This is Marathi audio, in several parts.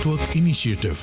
Network Initiative.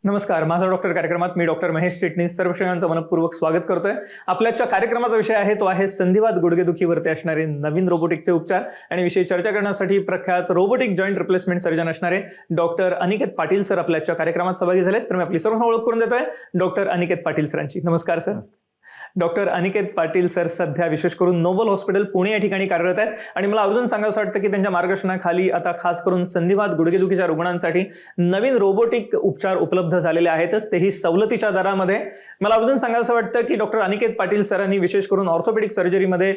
नमस्कार, माझा डॉक्टर कार्यक्रमात मी डॉक्टर महेश चिटणीस सर्व श्रोत्यांचं मनपूर्वक स्वागत करतोय. आपल्याच्या कार्यक्रमाचा विषय आहे तो आहे संधिवात गुडघेदुखीवरती असणारे नवीन रोबोटिकचे उपचार आणि विषयी चर्चा करण्यासाठी प्रख्यात रोबोटिक जॉईंट रिप्लेसमेंट सर्जन असणारे डॉक्टर अनिकेत पाटील सर आपल्याच्या कार्यक्रमात सहभागी झालेत. तर मी आपली सर्वांना ओळख करून देतोय डॉक्टर अनिकेत पाटील सरांची. नमस्कार sir. Doctor Aniket Patil sir सध्या विशेष करून नोबल हॉस्पिटल पुणे या ठिकाणी कार्यरत आहेत आणि मला अजून सांगायचं वाटतं की त्यांच्या मार्गदर्शनाखाली आता खास करून संधिवात गुडघेदुखीच्या रुग्णांसाठी नवीन रोबोटिक उपचार उपलब्ध झालेले आहेतच, तेही सवलतीच्या दरामध्ये. मला अजून सांगायचं वाटतं की डॉक्टर अनिकेत पाटील सरांनी विशेष करून ऑर्थोपेडिक सर्जरीमध्ये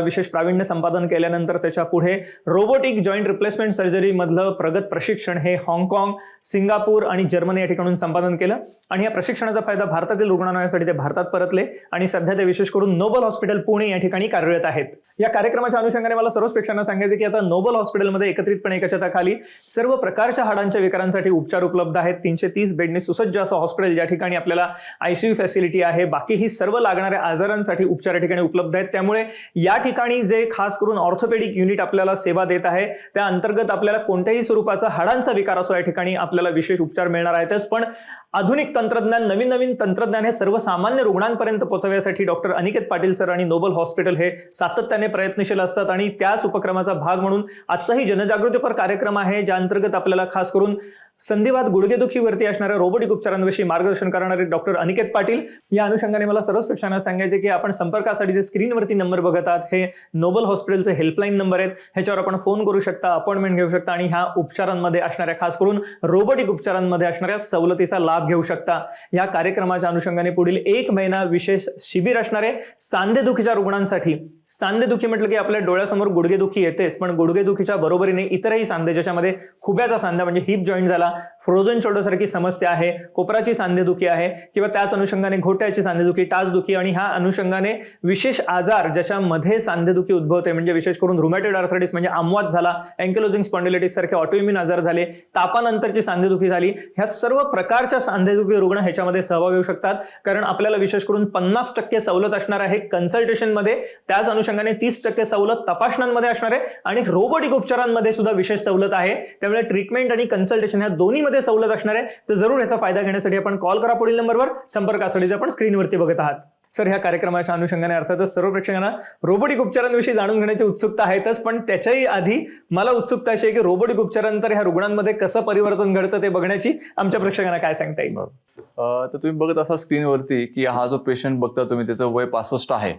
विशेष प्रावीण्य संपादन केल्यानंतर त्याच्या पुढे रोबोटिक जॉईंट रिप्लेसमेंट सर्जरी मधलं प्रगत प्रशिक्षण हे हाँगकाँग, सिंगापूर आणि जर्मनी या ठिकाणून संपादन केलं आणि या प्रशिक्षणाचा फायदा भारतातील रुग्णांना होण्यासाठी ते भारतात परतले आणि सध्या ते विशेष करून नोबल हॉस्पिटल पुणे या ठिकाणी कार्यरत आहेत. या कार्यक्रमाच्या अनुषंगाने मला सर्वच प्रेक्षकांना सांगायचे की आता नोबल हॉस्पिटलमध्ये एकत्रितपणे एका छताखाली सर्व प्रकारच्या हाडांच्या विकारांसाठी उपचार उपलब्ध आहेत. 330 बेडने सुसज्ज असं हॉस्पिटल ज्या ठिकाणी आपल्याला आयसीयू फॅसिलिटी आहे, बाकीही सर्व लागणाऱ्या आजारांसाठी उपचार या ठिकाणी उपलब्ध आहेत. त्यामुळे या ठिकाणी जे खास करून ऑर्थोपेडिक युनिट आपल्याला सेवा देत आहे त्या अंतर्गत आपल्याला कोणत्याही स्वरूपाचा हाडांचा विकार असो या ठिकाणी आपल्याला विशेष उपचार मिळणार आहेतच. पण आधुनिक तंत्रज्ञान, नवीन तंत्रज्ञान हे सर्वसामान्य रुग्णांपर्यंत पोहोचवण्यासाठी डॉक्टर अनिकेत पाटील सर आणि नोबल हॉस्पिटल हे सातत्याने प्रयत्नशील असतात आणि त्याच उपक्रमाचा भाग म्हणून आजचाही जनजागृतीपर कार्यक्रम आहे ज्या अंतर्गत आपल्याला खास करून संधिवात गुडघेदुखीवरती असणाऱ्या रोबोटिक उपचारांविषयी मार्गदर्शन करणारे डॉक्टर अनिकेत पाटील. या अनुषंगाने मला सर्वच प्रेक्षकांना सांगायचे की आपण संपर्कासाठी जे स्क्रीनवरती नंबर बघत आहात हे नोबल हॉस्पिटलचे हेल्पलाईन नंबर आहेत. ह्याच्यावर आपण फोन करू शकता, अपॉइंटमेंट घेऊ शकता आणि ह्या उपचारांमध्ये असणाऱ्या खास करून रोबोटिक उपचारांमध्ये असणाऱ्या सवलतीचा लाभ घेऊ शकता. या कार्यक्रमाच्या अनुषंगाने पुढील 1 महिना विशेष शिबिर असणारे सांधेदुखीच्या रुग्णांसाठी. सांधेदुखी म्हटलं की आपल्या डोळ्यासमोर गुडघेदुखी येतेच, पण गुडघेदुखीच्या बरोबरीने इतरही सांधे ज्याच्यामध्ये खुब्याचा सांधा म्हणजे हिप जॉईंट झाला, फ्रोझन शोल्डर सारखी समस्या आहे, कोपराची सांधेदुखी आहे किंवा त्याच अनुषंगाने घोट्याची सांधेदुखी, टाचदुखी आणि ह्या अनुषंगाने विशेष आजार ज्याच्यामध्ये सांधेदुखी उद्भवते म्हणजे विशेष करून रुमॅटॉइड आर्थरायटिस म्हणजे आमवात झाला, अँकिलोजिंग स्पॉन्डिलायटिस सारखे ऑटोइम्युन आजार झाले, तापानंतरची सांधेदुखी झाली, ह्या सर्व प्रकारच्या सांधेदुखी रुग्ण ह्याच्यामध्ये सहभाग घेऊ शकतात. कारण आपल्याला विशेष करून 50% सवलत असणार आहे कन्सल्टेशनमध्ये, त्याच अनुषंगाने 30% सवलत तपासण्यांमध्ये असणार आहे आणि रोबोटिक उपचारांमध्ये सुद्धा विशेष सवलत आहे. त्यामुळे ट्रीटमेंट आणि कन्सल्टेशन ह्या दोन्हीमध्ये सवलत असणार आहे. तर जरूर याचा फायदा घेण्यासाठी आपण कॉल करा पुढील नंबरवर. संपर्कासाठी आपण स्क्रीनवरती बघत आहात. सर, ह्या कार्यक्रमाच्या अनुषंगाने अर्थातच सर्व प्रेक्षकांना रोबोटिक उपचारांविषयी जाणून घेण्याची उत्सुकता आहेतच, पण त्याच्याही आधी मला उत्सुकता अशी आहे की रोबोटिक उपचारानंतर ह्या रुग्णांमध्ये कसं परिवर्तन घडतं ते बघण्याची. आमच्या प्रेक्षकांना काय सांगता येईल? तर तुम्ही बघत असा स्क्रीनवरती की हा जो पेशंट बघता तुम्ही त्याचं वय 65 आहे.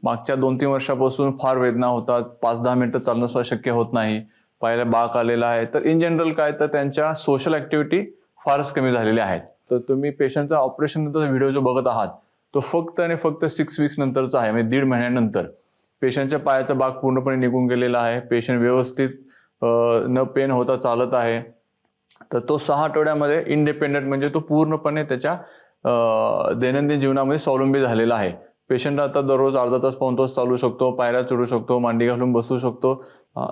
मागच्या 2-3 वर्षापासून फार वेदना होतात, 5-10 मिनिटं चालणं सुद्धा शक्य होत नाही, पायाला बाक आलेला आहे. तर इन जनरल काय तर त्यांच्या सोशल ऍक्टिव्हिटी फारच कमी झालेल्या आहेत. तर तुम्ही पेशंटचा ऑपरेशन नंतरचा व्हिडिओ जो बघत आहात तो फक्त आणि फक्त 6 वीक्स नंतरचा आहे, म्हणजे 1.5 महिन्यानंतर. पेशंटच्या पायाचा बाक पूर्णपणे निघून गेलेला आहे, पेशंट व्यवस्थित न पेन होता चालत आहे. तर तो 6 आठवड्यामध्ये इंडिपेंडंट म्हणजे तो पूर्णपणे त्याच्या दैनंदिन जीवनामध्ये स्वावलंबी झालेला आहे. पेशंट आता दररोज अर्धा तास पाऊण तास चालू शकतो, पायऱ्या चढू शकतो, मांडी घालून बसू शकतो.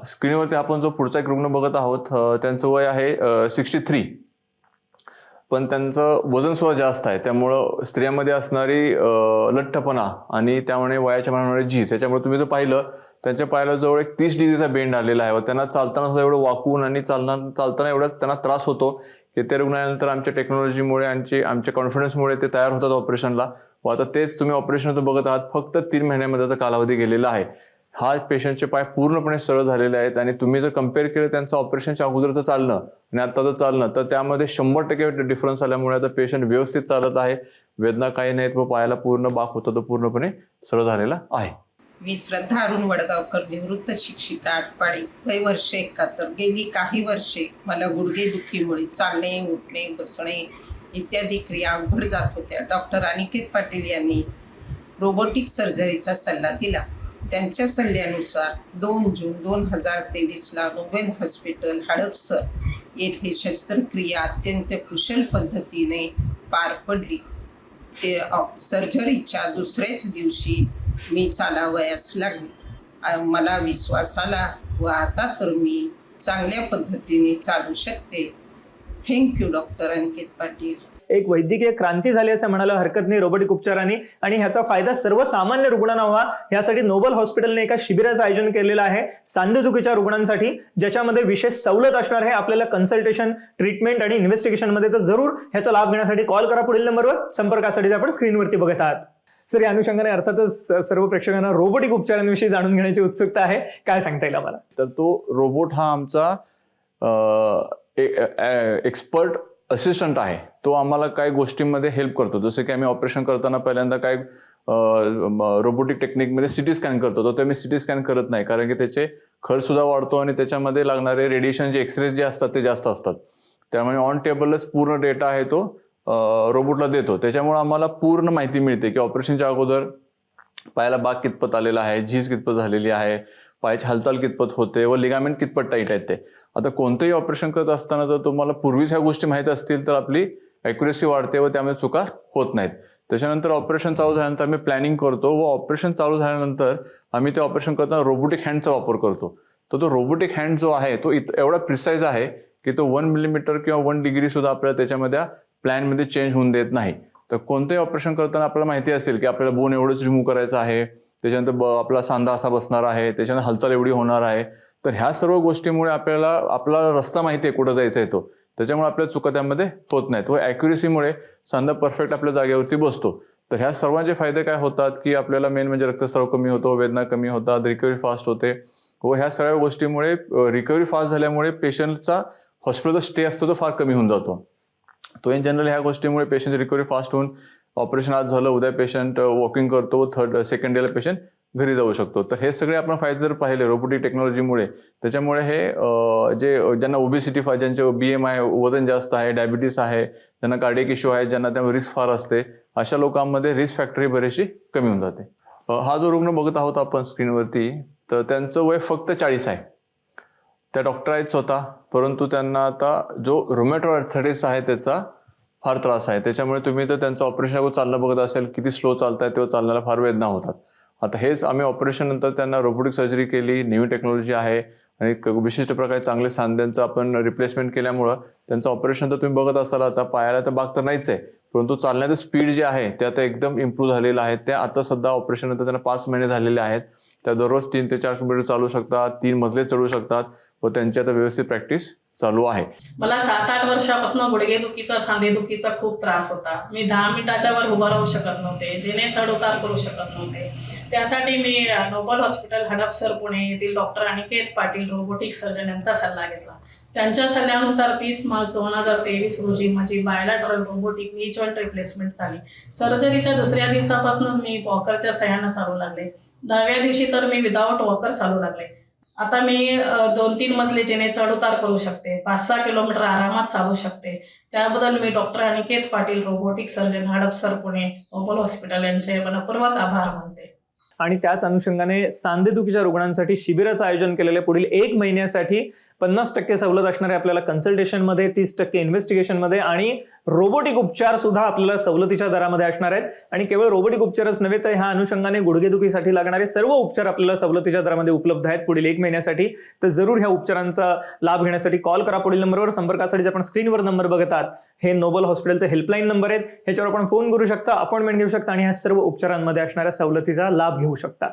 स्क्रीनवरती आपण जो पुढचा एक रुग्ण बघत आहोत त्यांचं वय आहे 63, पण त्यांचं वजन सुद्धा जास्त आहे. त्यामुळं स्त्रियांमध्ये असणारी लठ्ठपणा आणि त्यामुळे वयाच्या मानाने झीज, त्याच्यामुळे तुम्ही जर पाहिलं त्यांच्या पायाला जवळ एक 30 डिग्रीचा बेंड आलेला आहे व त्यांना चालताना सुद्धा एवढं वाकून आणि चालताना एवढा त्यांना त्रास होतो की ते रुग्ण आल्यानंतर आमच्या टेक्नॉलॉजीमुळे आणि आमच्या कॉन्फिडन्समुळे ते तयार होतात ऑपरेशनला. व आता तेच तुम्ही ऑपरेशन बघत आहात, फक्त 3 महिन्यामध्ये कालावधी गेलेला आहे. हा पेशंटचे पाय पूर्णपणे सरळ झालेले आहेत आणि तुम्ही जर कम्पेअर केलं त्यांचं ऑपरेशनच्या अगोदरचं चालणं आणि आत्ताचं चालणं तर त्यामध्ये 100% डिफरन्स आल्यामुळे आता पेशंट व्यवस्थित चालत आहे, वेदना काही नाहीत व पायाला पूर्ण बाक होता तो पूर्णपणे सरळ झालेला आहे. मी श्रद्धा अरुण वडगावकर, निवृत्त शिक्षिका, आटपाडी, वय वर्ष 71. गेली काही वर्षे मला गुडघेदुखीमुळे चालणे, उठणे, बसणे इत्यादी क्रिया अवघड जात होत्या. डॉक्टर अनिकेत पाटील यांनी रोबोटिक सर्जरीचा सल्ला दिला. त्यांच्या सल्ल्यानुसार 2 जून 2023ला नोबेल हॉस्पिटल हडपसर येथे शस्त्रक्रिया अत्यंत कुशल पद्धतीने पार पडली. ते सर्जरीच्या दुसऱ्याच दिवशी मी चालावयास लागली. मला विश्वास आला व आता तर मी चांगल्या पद्धतीने चालू शकते. Thank you doctor Aniket Patil. एक वैद्यकीय क्रांती झाली असं म्हणायला हरकत नाही रोबोटिक उपचारांनी, आणि ह्याचा फायदा सर्वसामान्य रुग्णांना व्हावा यासाठी नोबल हॉस्पिटलने एका शिबिराचं आयोजन केलेलं आहे सांधेदुखीच्या रुग्णांसाठी, ज्याच्यामध्ये विशेष सवलत असणार आहे आपल्याला कन्सल्टेशन, ट्रीटमेंट आणि इन्व्हेस्टिगेशन मध्ये. तर जरूर ह्याचा लाभ घेण्यासाठी कॉल करा पुढील नंबरवर. संपर्कासाठी आपण स्क्रीनवरती बघत आहात. सर, या अनुषंगाने अर्थातच सर्व प्रेक्षकांना रोबोटिक उपचारांविषयी जाणून घेण्याची उत्सुकता आहे. काय सांगता येईल आम्हाला? तर तो रोबोट हा आमचा एक्सपर्ट असिस्टंट आहे. तो आम्हाला काही गोष्टींमध्ये हेल्प करतो. जसं की आम्ही ऑपरेशन करताना पहिल्यांदा काय रोबोटिक टेक्निकमध्ये सिटी स्कॅन करतो, तर आम्ही सिटी स्कॅन करत नाही, कारण की त्याचे खर्च सुद्धा वाढतो आणि त्याच्यामध्ये लागणारे रेडिएशन जे एक्सरेज जे असतात ते जास्त असतात. त्यामुळे ऑन टेबलच पूर्ण डेटा आहे तो रोबोटला देतो. त्याच्यामुळे आम्हाला पूर्ण माहिती मिळते की ऑपरेशनच्या अगोदर पायाला बाग कितपत आलेला आहे, झीज कितपत झालेली आहे, पायाची हालचाल कितपत होते व लिगामेंट कितपत टाईट आहेत ते. आता कोणतंही ऑपरेशन करत असताना जर तुम्हाला पूर्वीच ह्या गोष्टी माहीत असतील तर आपली ॲक्युरेसी वाढते व त्यामुळे चुका होत नाहीत. त्याच्यानंतर ऑपरेशन चालू झाल्यानंतर आम्ही प्लॅनिंग करतो व ऑपरेशन चालू झाल्यानंतर आम्ही ते ऑपरेशन करताना रोबोटिक हँडचा वापर करतो. तर तो रोबोटिक हँड जो आहे तो एवढा प्रिसाईज आहे की तो 1 मिलीमीटर किंवा 1 डिग्री सुद्धा आपल्याला त्याच्यामध्ये प्लॅनमध्ये चेंज होऊन देत नाही. तर कोणतंही ऑपरेशन करताना आपल्याला माहिती असेल की आपल्याला बोन एवढंच रिमूव्ह करायचं आहे, त्याच्यानंतर आपला सांधा असा बसणार आहे, त्याच्यानंतर हालचाल एवढी होणार आहे. तर ह्या सर्व गोष्टीमुळे आपला रस्ता माहिती आहे कुठं जायचा आहे तो, त्याच्यामुळे आपल्या चुका त्यामध्ये होत नाहीत व ॲक्युरेसीमुळे सांधा परफेक्ट आपल्या जागेवरती बसतो. तर ह्या सर्वांचे फायदे काय होतात की आपल्याला मेन म्हणजे रक्तस्राव कमी होतो, वेदना कमी होतात, रिकव्हरी फास्ट होते व ह्या सगळ्या गोष्टीमुळे रिकव्हरी फास्ट झाल्यामुळे पेशंटचा हॉस्पिटलचा स्टे असतो तो फार कमी होऊन जातो. तो इन जनरल ह्या गोष्टीमुळे पेशंटची रिकव्हरी फास्ट होऊन ऑपरेशन आज झालं उद्या पेशंट वॉकिंग करतो व सेकंड डेला पेशंट घरी जाऊ शकतो. तर हे सगळे आपण फायदे जर पाहिले रोबोटिक टेक्नॉलॉजीमुळे, त्याच्यामुळे हे ज्यांना ओबेसिटी ज्यांचे BMI वजन जास्त आहे, डायबिटीस आहे, ज्यांना कार्डियक इश्यू आहे, ज्यांना त्यामुळे रिस्क फार असते, अशा लोकांमध्ये रिस्क फॅक्टरी बरीचशी कमी होऊन जाते. हा जो रुग्ण बघत आहोत आपण स्क्रीनवरती, तर त्यांचं वय फक्त 40 आहे. त्या डॉक्टर आहेत स्वतः, परंतु त्यांना आता जो रुमॅटॉइड आर्थरायटिस आहे त्याचा फार त्रास आहे. त्याच्यामुळे तुम्ही तर त्यांचं ऑपरेशन चालणं बघत असेल, किती स्लो चालत आहे तेव्हा चालण्याला फार वेदना होतात. आता हेच आम्ही ऑपरेशन नंतर त्यांना रोबोटिक सर्जरी केली, नवीन टेक्नॉलॉजी आहे आणि विशिष्ट प्रकारे चांगले सांध्यांचं आपण रिप्लेसमेंट केल्यामुळं त्यांचं ऑपरेशन तर तुम्ही बघत असाल. आता पायाला तर बाग तर नाहीच आहे, परंतु चालण्याचं स्पीड जे आहे ते आता एकदम इम्प्रूव्ह झालेलं आहे. ते आता सध्या ऑपरेशन नंतर त्यांना 5 महिने झालेले आहेत. त्या दररोज 3 ते 4 किलोमीटर चालू शकतात, 3 मजले चढू शकतात व त्यांची आता व्यवस्थित प्रॅक्टिस चालू आहे. मला 7-8 वर्षापासून गुडघेदुखीचा, सांधेदुखीचा खूप त्रास होता. मी 10 मिनिटाच्या वर उभं राहू शकत नव्हते, जेणे चढ उतार करू शकत नव्हते. त्यासाठी मी नोबल हॉस्पिटल, हडपसर, पुणे येथील doctor Aniket Patil robotic surgeon यांचा सल्ला घेतला. त्यांच्या सल्ल्यानुसार 30 मार्च 2023 रोजी माझी बायलॅटरल रोबोटिक नी जॉईंट रिप्लेसमेंट झाली. सर्जरीच्या दुसऱ्या दिवसापासूनच मी वॉकरच्या सहाय्याने चालू लागले. 10व्या दिवशी तर मी विदाऊट वॉकर चालू लागले. आता मी 2-3 मजले जेणे चढ उतार करू शकते, 5-6 किलोमीटर आरामात चालू शकते. त्याबद्दल मी doctor Aniket Patil robotic surgeon, Hadapsar, Pune, Noble Hospital यांचे मनपूर्वक आभार मानते. आणि त्याच अनुषंगाने सांधेदुखीच्या रुग्णांसाठी शिबिराचं आयोजन केलेलं आहे. पुढील 1 महिन्यासाठी 50% सवलत असणार आहे आपल्याला कन्सल्टेशनमध्ये, 30% इन्व्हेस्टिगेशनमध्ये आणि रोबोटिक उपचार सुद्धा आपल्याला सवलतीच्या दरामध्ये असणार आहेत. आणि केवळ रोबोटिक उपचारच नव्हे तर ह्या अनुषंगाने गुडघेदुखीसाठी लागणारे सर्व उपचार आपल्याला सवलतीच्या दरामध्ये उपलब्ध आहेत पुढील 1 महिन्यासाठी. तर जरूर ह्या उपचारांचा लाभ घेण्यासाठी कॉल करा पुढील नंबरवर. संपर्कासाठी आपण स्क्रीनवर नंबर बघत आहात, हे नोबल हॉस्पिटलचे हेल्पलाईन नंबर आहेत. ह्याच्यावर आपण फोन करू शकता, अपॉइंटमेंट घेऊ शकता आणि ह्या सर्व उपचारांमध्ये असणाऱ्या सवलतीचा लाभ घेऊ शकता.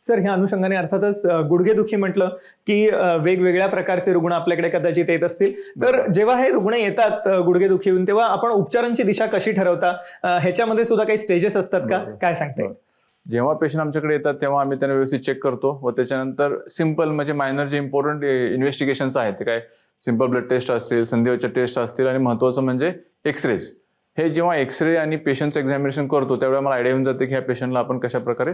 सर, ह्या अनुषंगाने अर्थातच गुडघेदुखी म्हटलं की वेगवेगळ्या प्रकारचे रुग्ण आपल्याकडे कदाचित येत असतील. तर जेव्हा हे रुग्ण येतात गुडघेदुखी येऊन, तेव्हा आपण उपचारांची दिशा कशी ठरवता? ह्याच्यामध्ये सुद्धा काही स्टेजेस असतात का? काय सांगता येईल? जेव्हा पेशंट आमच्याकडे येतात तेव्हा आम्ही त्यांना व्यवस्थित चेक करतो व त्याच्यानंतर सिंपल म्हणजे मायनर जे इम्पॉर्टंट इन्व्हेस्टिगेशन्स आहेत ते काय सिंपल ब्लड टेस्ट असतील, संधिवाच्या टेस्ट असतील आणि महत्त्वाचं म्हणजे एक्सरेज. हे जेव्हा एक्सरे आणि पेशंटचं एक्झामिनेशन करतो त्यावेळेला मला आयडिया येऊन जाते की ह्या पेशंटला आपण कशा प्रकारे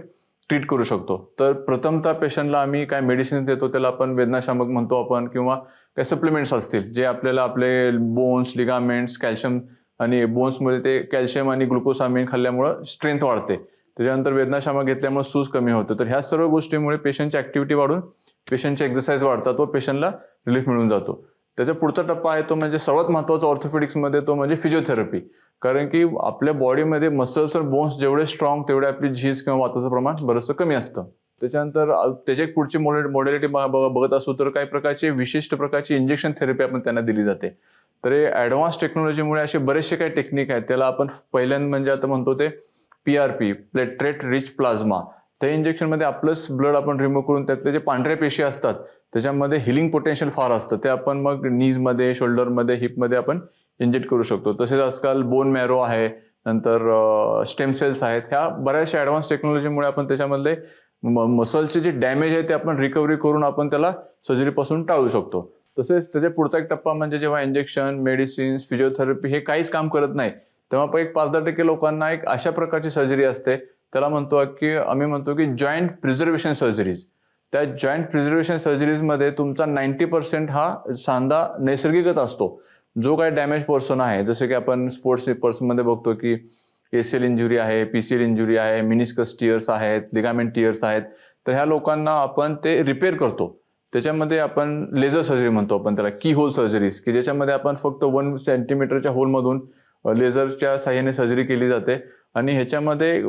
ट्रीट करू शकतो. तर प्रथमतः पेशंटला आम्ही काय मेडिसिन देतो, त्याला आपण वेदनाशामक म्हणतो आपण, किंवा काही सप्लिमेंट्स असतील जे आपल्याला आपले बोन्स, लिगामेंट्स, कॅल्शियम आणि बोन्समध्ये ते कॅल्शियम आणि ग्लुकोसामिन खाल्ल्यामुळं स्ट्रेंथ वाढते. त्याच्यानंतर वेदनाशामक घेतल्यामुळे सूज कमी होते. तर ह्या सर्व गोष्टीमुळे पेशंटची ॲक्टिव्हिटी वाढून पेशंटचे एक्सरसाइज वाढतात व पेशंटला रिलीफ मिळून जातो. त्याचा पुढचा टप्पा आहे तो म्हणजे सर्वात महत्त्वाचा ऑर्थोपेडिक्समध्ये तो म्हणजे फिजिओथेरपी. कारण की आपल्या बॉडीमध्ये मसल्स आणि बोन्स जेवढे स्ट्रॉंग तेवढे आपली झीज किंवा वाताचं प्रमाण बरंचसं कमी असतं. त्याच्यानंतर त्याची एक पुढची मॉडेलिटी बघत असू तर काही प्रकारची विशिष्ट प्रकारची इंजेक्शन थेरपी आपण त्यांना दिली जाते. तर हे ॲडव्हान्स टेक्नॉलॉजीमुळे असे बरेचसे काही टेक्निक आहेत. त्याला आपण पहिल्यांदा म्हणजे आता म्हणतो ते PRP, प्लेटलेट रिच प्लाझ्मा. त्या इंजेक्शनमध्ये आपलंच ब्लड आपण रिमूव्ह करून त्यातले जे पांढऱ्या पेशी असतात त्याच्यामध्ये हिलिंग पोटेन्शियल फार असतं. ते आपण मग नीजमध्ये, शोल्डरमध्ये, हिपमध्ये आपण इंजेक्ट करू शकतो. तसेच आजकाल बोन मॅरो आहे, नंतर स्टेम सेल्स आहेत. ह्या बऱ्याचशा ॲडव्हान्स टेक्नॉलॉजीमुळे आपण त्याच्यामधले मसलचे जे डॅमेज आहे ते आपण रिकव्हरी करून आपण त्याला सर्जरीपासून टाळू शकतो. तसेच त्याच्या पुढचा एक टप्पा म्हणजे जेव्हा इंजेक्शन, मेडिसिन्स, फिजिओथेरपी हे काहीच काम करत नाही तेव्हा पण एक 5-10% लोकांना एक अशा प्रकारची सर्जरी असते, त्याला आम्ही म्हणतो की जॉईंट प्रिझर्वेशन सर्जरीज. त्या जॉईंट प्रिझर्वेशन सर्जरीजमध्ये तुमचा 90% हा सांधा नैसर्गिकच असतो. जो काही डॅमेज पर्सन आहे, जसे की आपण स्पोर्ट्स पर्सनमध्ये बघतो की ACL इंजुरी आहे, PCL इंजुरी आहे, मिनिस्कस टियर्स आहेत, लिगामेंट टियर्स आहेत, तर ह्या लोकांना आपण ते रिपेअर करतो. त्याच्यामध्ये आपण लेझर सर्जरी म्हणतो आपण त्याला, की होल सर्जरीज, की ज्याच्यामध्ये आपण फक्त 1 सेंटीमीटरच्या होलमधून लेझरच्या साह्याने सर्जरी केली जाते. आणि ह्याच्यामध्ये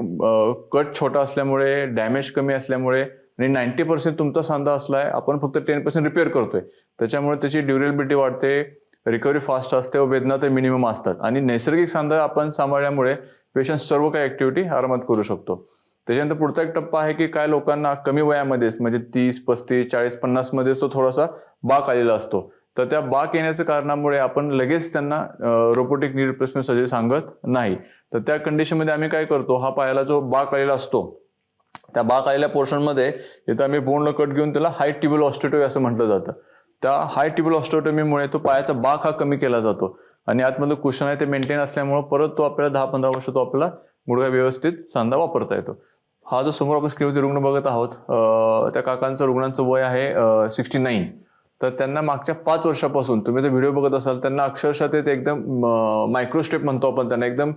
कट छोटा असल्यामुळे, डॅमेज कमी असल्यामुळे आणि 90% तुमचा सांधा असलाय, आपण फक्त 10% रिपेअर करतोय. त्याच्यामुळे त्याची ड्युरेबिलिटी वाढते, रिकव्हरी फास्ट असते व वेदना तर मिनिमम असतात. आणि नैसर्गिक सांधा आपण सांभाळल्यामुळे पेशंट सर्व काही ऍक्टिव्हिटी आरामात करू शकतो. त्याच्यानंतर पुढचा एक टप्पा आहे की काय लोकांना कमी वयामध्येच म्हणजे 30, 35, 40, 50 मध्येच तो थोडासा बाक आलेला असतो. तर त्या बाक येण्याच्या कारणामुळे आपण लगेच त्यांना रोबोटिक नी रिप्लेसमेंट सर्जरी सांगत नाही. तर त्या कंडिशनमध्ये आम्ही काय करतो, हा पायाला जो बाक आलेला असतो त्या बाक आलेल्या पोर्शनमध्ये इथं आम्ही बोनला कट घेऊन त्याला हाय ट्युब्युल ऑस्टेटोमी असं म्हटलं जातं. त्या हाय ट्युब्युल ऑस्टेटोमीमुळे तो पायाचा बाक हा कमी केला जातो आणि आतमधलं कुशन आहे ते मेंटेन असल्यामुळे परत तो आपल्याला 10-15 वर्ष तो आपल्याला गुडघा व्यवस्थित सांधा वापरता येतो. हा जो समोर आपण स्क्रीनवरती रुग्ण बघत आहोत, त्या काकांचं रुग्णांचं वय आहे 69. तर त्यांना मागच्या 5 वर्षापासून तुम्ही जर व्हिडिओ बघत असाल त्यांना अक्षरशः ते एकदम मायक्रोस्टेप म्हणतो आपण त्यांना, एकदम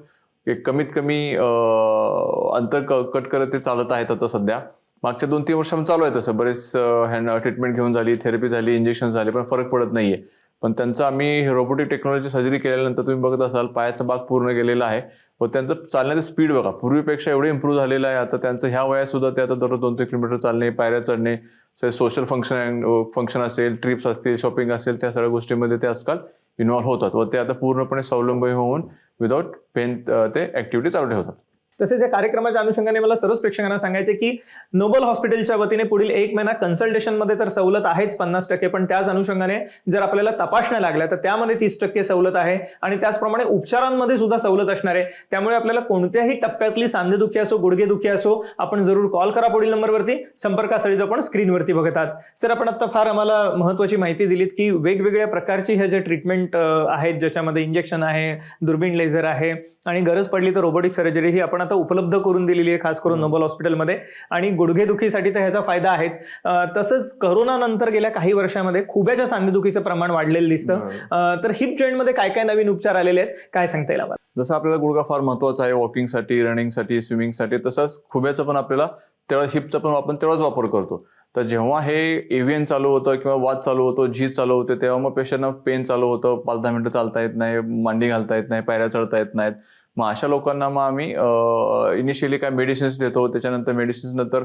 एक कमीत कमी अंतर कट करत ते चालत आहेत. आता सध्या मागच्या 2-3 वर्षांमध्ये चालू आहे तसं, बरेच ट्रीटमेंट घेऊन झाली, थेरपी झाली, इंजेक्शन झाले, पण फरक पडत नाहीये. पण त्यांचं आम्ही रोबोटिक टेक्नॉलॉजी सर्जरी केल्यानंतर तुम्ही बघत असाल पायाचा भाग पूर्ण गेलेला आहे व त्यांचं चालण्याचं स्पीड बघा पूर्वीपेक्षा एवढं इम्प्रूव्ह झालेलं आहे. आता त्यांचं ह्या वयात सुद्धा ते आता दररोज 2-3 किलोमीटर चालणे, पायऱ्या चढणे, सोशल फंक्शन असेल, ट्रिप्स असतील, शॉपिंग असेल, त्या सगळ्या गोष्टींमध्ये ते आजकाल इन्व्हॉल्व्ह होतात व ते आता पूर्णपणे स्वावलंबी होऊन विदाउट पेन ते ऍक्टिव्हिटी चालू ठेवतात. तसेच या कार्यक्रमाच्या अनुषंगाने मला सर्वच प्रेक्षकांना सांगायचे की नोबल हॉस्पिटलच्या वतीने पुढील 1 महिना कन्सल्टेशनमध्ये तर सवलत आहेच 50%, पण त्याच अनुषंगाने जर आपल्याला तपासण्या लागल्या तर त्यामध्ये 30% सवलत आहे आणि त्याचप्रमाणे उपचारांमध्ये सुद्धा सवलत असणार आहे. त्यामुळे आपल्याला कोणत्याही टप्प्यातली सांधेदुखी असो, गुडघेदुखी असो, आपण जरूर कॉल करा पुढील नंबरवरती. संपर्कासाठी आपण स्क्रीनवरती बघत आहात. सर, आपण आता फार आम्हाला महत्त्वाची माहिती दिलीत की वेगवेगळ्या प्रकारची हे जे ट्रीटमेंट आहेत, ज्याच्यामध्ये इंजेक्शन आहे, दुर्बीण लेझर आहे आणि गरज पडली तर रोबोटिक सर्जरी ही आपण आता उपलब्ध करून दिलेली आहे, खास करून नोबल हॉस्पिटलमध्ये. आणि गुडघेदुखीसाठी तर ह्याचा फायदा आहेच. तसंच करोना नंतर गेल्या काही वर्षामध्ये खुब्याच्या सांधेदुखीचं प्रमाण वाढलेलं दिसतं. तर हिप जॉईंटमध्ये काय काय नवीन उपचार आलेले आहेत, काय सांगता येईल आम्हाला? जसं आपल्याला गुडघा फार महत्वाचा आहे वॉकिंगसाठी, रनिंगसाठी, स्विमिंगसाठी, तसंच खुब्याचं पण आपल्याला तेवढा, हिपचा पण आपण तेवढाच वापर करतो. तर जेव्हा हे एव्हीएन चालू होतं किंवा वाद चालू होतो, झीज चालू होते, तेव्हा मग पेशंटना पेन चालू होतं, 5-10 मिनिटं चालता येत नाही, मांडी घालता येत नाही, पायऱ्या चढता येत नाहीत. मग अशा लोकांना मग आम्ही इनिशियली काय मेडिसिन्स देतो, त्याच्यानंतर मेडिसिन्स नंतर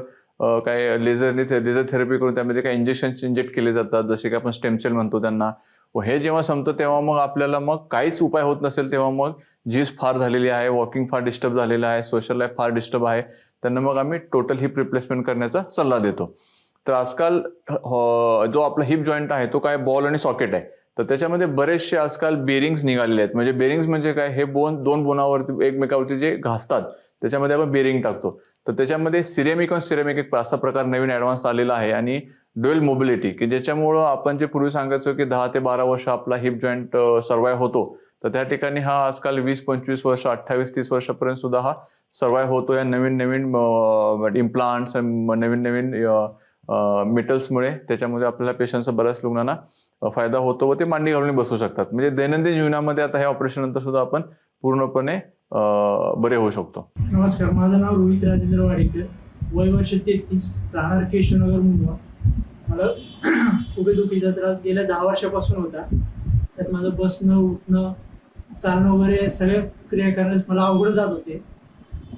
काय लेझर थेरपी करून त्यामध्ये काही इंजेक्शन्स इंजेक्ट केले जातात, जसे की आपण स्टेम सेल म्हणतो त्यांना. व हे जेव्हा संपतं तेव्हा मग आपल्याला मग काहीच उपाय होत नसेल तेव्हा मग झीज फार झालेली आहे, वॉकिंग फार डिस्टर्ब झालेलं आहे, सोशल लाईफ फार डिस्टर्ब आहे, त्यांना मग आम्ही टोटल हिप रिप्लेसमेंट करण्याचा सल्ला देतो. तर आजकाल जो आपला हिप जॉईंट आहे तो काय बॉल आणि सॉकेट आहे. तर त्याच्यामध्ये बरेचसे आजकाल बेरिंग्स निघालेले आहेत. म्हणजे बेरिंग्स म्हणजे काय, हे दोन बोनावरती एकमेकावरती जे घासतात त्याच्यामध्ये आपण बेरिंग टाकतो. तर त्याच्यामध्ये सिरेमिक आणि सिरेमिक असा प्रकार नवीन ॲडव्हान्स आलेला आहे आणि ड्युअल मोबिलिटी, की ज्याच्यामुळं आपण जे पूर्वी सांगायचो की 10 ते 12 वर्ष आपला हिप जॉईंट सर्वाइव्ह होतो, तर त्या ठिकाणी हा आजकाल 20-25 वर्ष, 28-30 वर्षापर्यंत सुद्धा हा सर्वाइव्ह होतो. या नवीन इम्प्लांट्स, नवीन मेटल्समुळे त्याच्यामध्ये आपल्याला पेशंटचा बऱ्याच रुग्णांना फायदा होतो व ते मांडी घालून बसू शकतात. म्हणजे दैनंदिन जीवनामध्ये आता ह्या ऑपरेशन नंतर सुद्धा आपण पूर्णपणे बरे होऊ शकतो. नमस्कार, माझं नाव रोहित राजेंद्र वाडेकर, वय वर्ष 33, राहणार केशवनगर, मुंबई. मला उभेदुखीचा त्रास गेल्या 10 वर्षापासून होता. त्यात माझं बसणं, उठणं, चालणं वगैरे सगळ्या क्रिया करण्यास मला अवघड जात होते.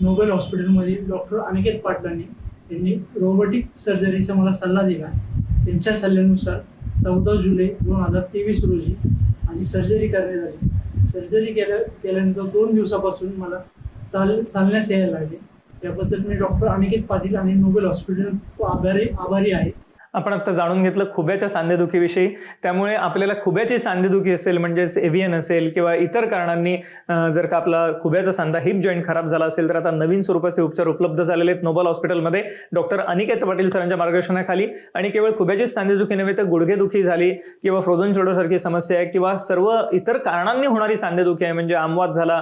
नोबल हॉस्पिटलमध्ये डॉक्टर अनिकेत पाटलांनी त्यांनी रोबोटिक सर्जरीचा मला सल्ला दिला. त्यांच्या सल्ल्यानुसार 14 जुलै 2023 रोजी माझी सर्जरी करण्यात आली. सर्जरी केल्यानंतर 2 दिवसापासून मला चालण्यास यायला लागले. याबद्दल मी डॉक्टर अनिकेत पाटील आणि नोबेल हॉस्पिटल आभारी आहे. आपण आता जाणून घेतलं खुब्याच्या सांधेदुखीविषयी. त्यामुळे आपल्याला खुब्याची सांधेदुखी असेल, म्हणजेच एव्हियन असेल किंवा इतर कारणांनी जर का आपला खुब्याचा सांधा हिप जॉईंट खराब झाला असेल तर आता नवीन स्वरूपाचे उपचार उपलब्ध झालेले आहेत नोबल हॉस्पिटलमध्ये डॉक्टर अनिकेत पाटील सरांच्या मार्गदर्शनाखाली. आणि केवळ खुब्याचीच सांधेदुखी नव्हे तर गुडघेदुखी झाली किंवा फ्रोझन शोल्डरसारखी समस्या आहे किंवा सर्व इतर कारणांनी होणारी सांधेदुखी आहे, म्हणजे आमवात झाला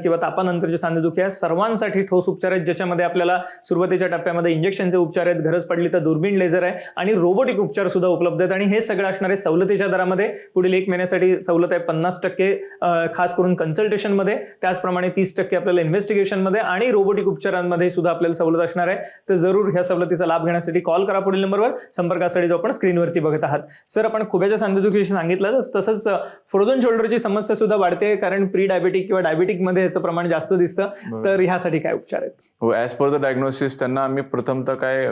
किंवा तापानंतरची सांधेदुखी आहे, सर्वांसाठी ठोस उपचार आहेत, ज्याच्यामध्ये आपल्याला सुरुवातीच्या टप्प्यामध्ये इंजेक्शनचे उपचार आहेत, गरज पडली तर दुर्बीण लेझर आहे आणि रोबोटिक उपचार सुद्धा उपलब्ध आहेत. आणि हे सगळं असणारे सवलतीच्या दरामध्ये. पुढील 1 महिन्यासाठी सवलत आहे 50% खास करून कन्सल्टेशनमध्ये, त्याचप्रमाणे 30% आपल्याला इन्व्हेस्टिगेशनमध्ये आणि रोबोटिक उपचारांमध्ये सुद्धा आपल्याला सवलत असणार आहे. तर जरूर ह्या सवलतीचा लाभ घेण्यासाठी कॉल करा पुढील नंबरवर. संपर्कासाठी जो आपण स्क्रीनवरती बघत आहात. सर, आपण खुब्याच्या सांधेदुखीविषयी सांगितलं, तसंच फ्रोझन शोल्डरची समस्या सुद्धा वाढते, कारण प्री डायबेटिक किंवा डायबेटिकमध्ये याचं प्रमाण जास्त दिसतं. तर ह्यासाठी काय उपचार आहेत? हो, ॲज पर द डायग्नोसिस त्यांना आम्ही प्रथमतः काय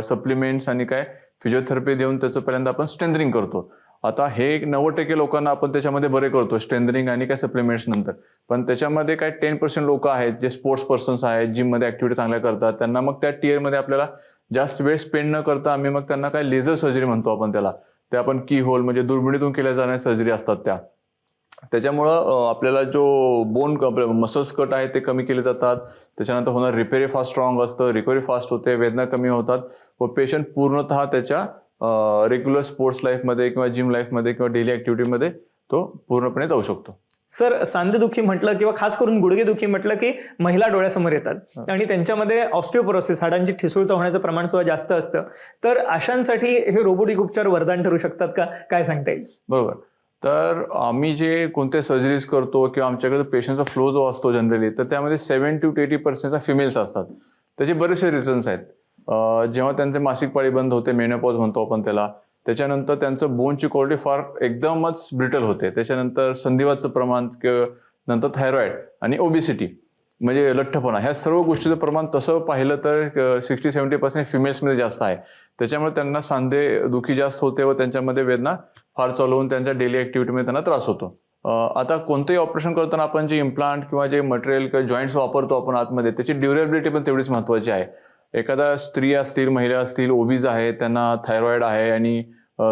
सप्लिमेंट्स आणि काय फिजिओथेरपी देऊन त्याचं पहिल्यांदा आपण स्ट्रेंथनिंग करतो. आता हे 90% लोकांना आपण त्याच्यामध्ये बरे करतो स्ट्रेंथनिंग आणि काय सप्लिमेंट्स नंतर. पण त्याच्यामध्ये काय 10% लोक आहेत जे स्पोर्ट्स पर्सन्स आहेत, जिममध्ये ऍक्टिव्हिटी चांगल्या करतात, त्यांना मग त्या टिअरमध्ये आपल्याला जास्त वेळ स्पेंड न करता आम्ही मग त्यांना काय लेझर सर्जरी म्हणतो आपण त्याला, ते आपण की होल म्हणजे दुर्बिणीतून केल्या जाणाऱ्या सर्जरी असतात त्या. त्याच्यामुळं आपल्याला जो बोन मसल्स कट आहे ते कमी केले जातात. त्याच्यानंतर होणार रिपेअरी फास्ट स्ट्रॉंग असतं, रिकव्हरी फास्ट होते, वेदना कमी होतात व पेशंट पूर्णतः त्याच्या रेग्युलर स्पोर्ट्स लाईफमध्ये किंवा जिम लाईफमध्ये किंवा डेली ॲक्टिव्हिटीमध्ये तो पूर्णपणे जाऊ शकतो. सर, सांधेदुखी म्हटलं किंवा खास करून गुडघेदुखी म्हटलं की महिला डोळ्यासमोर येतात आणि त्यांच्यामध्ये ऑस्टिओपोरोसिस, हाडांची ठिसूळता होण्याचं प्रमाण सुद्धा जास्त असतं. तर अशांसाठी हे रोबोटिक उपचार वरदान ठरू शकतात का? काय सांगता येईल? बरोबर. तर आम्ही जे कोणते सर्जरीज करतो किंवा आमच्याकडे पेशंटचा फ्लो जो असतो जनरली, तर त्यामध्ये 70 to 80% फिमेल्स असतात. त्याचे बरेचसे रिझन्स आहेत. जेव्हा त्यांचे मासिक पाळी बंद होते, मेनोपॉज म्हणतो आपण त्याला, त्याच्यानंतर त्यांचं बोनची क्वालिटी फार एकदमच ब्रिटल होते. त्याच्यानंतर संधिवातचं प्रमाण, नंतर थायरॉइड आणि ओबिसिटी म्हणजे लठ्ठपणा, ह्या सर्व गोष्टीचं प्रमाण तसं पाहिलं तर 60-70% फिमेल्समध्ये जास्त आहे. त्याच्यामुळे त्यांना सांधे दुखी जास्त होते व त्यांच्यामध्ये वेदना फार चालू होऊन त्यांच्या डेली ॲक्टिव्हिटीमध्ये त्यांना त्रास होतो. आता कोणतंही ऑपरेशन करताना आपण जे इम्प्लांट किंवा जे मटेरियल किंवा जॉईंट्स वापरतो आपण आतमध्ये, त्याची ड्युरेबिलिटी पण तेवढीच महत्त्वाची आहे. एखादा स्त्री असतील, महिला असतील, ओबीज आहे, त्यांना थायरॉइड आहे आणि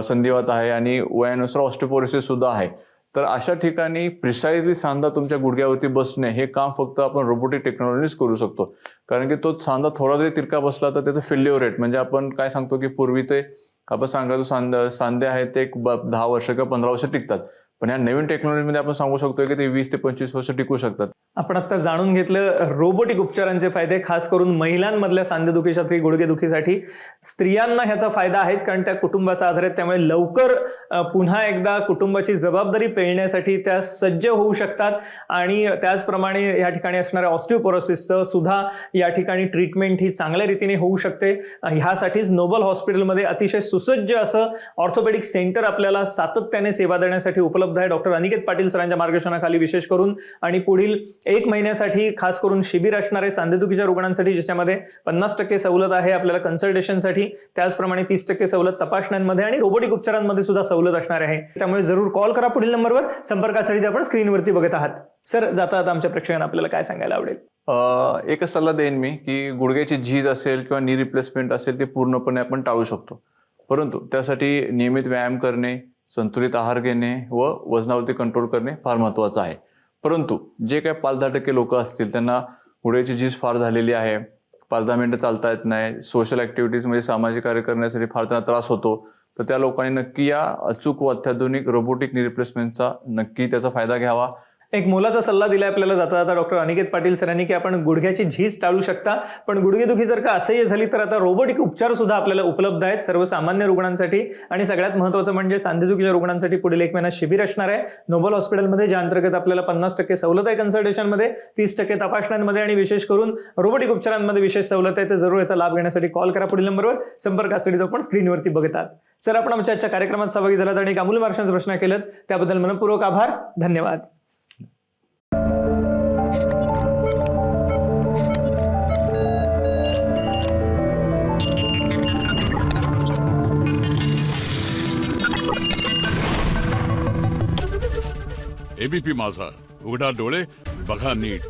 संधिवात आहे आणि वयानुसार ऑस्टिओपोरोसिस सुद्धा आहे, तर अशा ठिकाणी प्रिसाइजली सांधा तुमच्या गुडघ्यावरती बसणे हे काम फक्त आपण रोबोटिक टेक्नॉलॉजीच करू शकतो. कारण की तो सांधा थोडा जरी तिरका बसला तर त्याचं फेल्युअर रेट, म्हणजे आपण काय सांगतो की पूर्वी ते आपण सांगायचो सांधे आहेत ते 10 वर्ष किंवा 15 वर्ष टिकतात, पण या नवीन टेक्नॉलॉजीमध्ये आपण सांगू शकतो की ते 20 ते 25 वर्ष टिकू शकतात. आपण आता जाणून घेतलं रोबोटिक उपचारांचे फायदे, खास करून महिलांमधल्या सांधेदुखीसाठी, गुडघेदुखीसाठी. स्त्रियांना ह्याचा फायदा आहेच, कारण त्या कुटुंबाचा आधार आहेत. त्यामुळे लवकर पुन्हा एकदा कुटुंबाची जबाबदारी पेलण्यासाठी त्या सज्ज होऊ शकतात. आणि त्याचप्रमाणे या ठिकाणी असणाऱ्या ऑस्टिओपोरोसिसचं सुद्धा या ठिकाणी ट्रीटमेंट ही चांगल्या रीतीने होऊ शकते. ह्यासाठीच नोबल हॉस्पिटलमध्ये अतिशय सुसज्ज असं ऑर्थोपेडिक सेंटर आपल्याला सातत्याने सेवा देण्यासाठी उपलब्ध आहे डॉक्टर अनिकेत पाटील सरांच्या मार्गदर्शनाखाली विशेष करून. आणि पुढील 1 महिन्यासाठी खास करून शिबिर असणार आहे सांधेदुखीच्या रुग्णांसाठी, ज्याच्यामध्ये 50% सवलत आहे आपल्याला कन्सल्टेशनसाठी, त्याचप्रमाणे 30% सवलत तपासण्यांमध्ये आणि रोबोटिक उपचारांमध्ये सुद्धा सवलत असणार आहे. त्यामुळे जरूर कॉल करा पुढील नंबरवर. संपर्कासाठी आपण स्क्रीनवरती बघत आहात. सर, जाता आता आमच्या प्रेक्षकांना आपल्याला काय सांगायला आवडेल? एकच सल्ला देईन मी की गुडघ्याची झीज असेल किंवा नी रिप्लेसमेंट असेल ते पूर्णपणे आपण टाळू शकतो, परंतु त्यासाठी नियमित व्यायाम करणे, संतुलित आहार घेणे व वजनावरती कंट्रोल करणे फार महत्त्वाचं आहे. परंतु जे काही 5-10% लोक असतील त्यांना गुडघ्याची झीज फार झालेली आहे, 5-10 मिनिटं चालता येत नाही, सोशल ॲक्टिव्हिटीज म्हणजे सामाजिक कार्य करण्यासाठी फार त्यांना त्रास होतो, तर त्या लोकांनी नक्की या अचूक व अत्याधुनिक रोबोटिक नी रिप्लेसमेंटचा नक्की त्याचा फायदा घ्यावा. एक मोलाचा सल्ला दिलाय आपल्याला जाता जाता डॉक्टर अनिकेत पाटील सरांनी की आपण गुडघ्याची झीज टाळू शकता, पण गुडघेदुखी जर का असह्य झाली तर आता रोबोटिक उपचार सुद्धा आपल्याला उपलब्ध आहेत सर्वसामान्य रुग्णांसाठी. आणि सगळ्यात महत्त्वाचं म्हणजे सांधेदुखीच्या रुग्णांसाठी पुढील 1 महिना शिबिर असणार आहे नोबल हॉस्पिटलमध्ये, ज्या अंतर्गत आपल्याला 50% सवलत आहे कन्सल्टेशनमध्ये, 30% तपासण्यांमध्ये आणि विशेष करून रोबोटिक उपचारांमध्ये विशेष सवलत आहे. तर जरूर याचा लाभ घेण्यासाठी कॉल करा पुढील नंबरवर. संपर्कासाठी आपण स्क्रीनवरती बघतात. सर, आपण आमच्या आजच्या कार्यक्रमात सहभागी झालात आणि एक अमूल्य मार्गदर्शनाचा प्रश्न केलं त्याबद्दल मनपूर्वक आभार. धन्यवाद. एबीपी माझा, उघडा डोळे बघा नीट.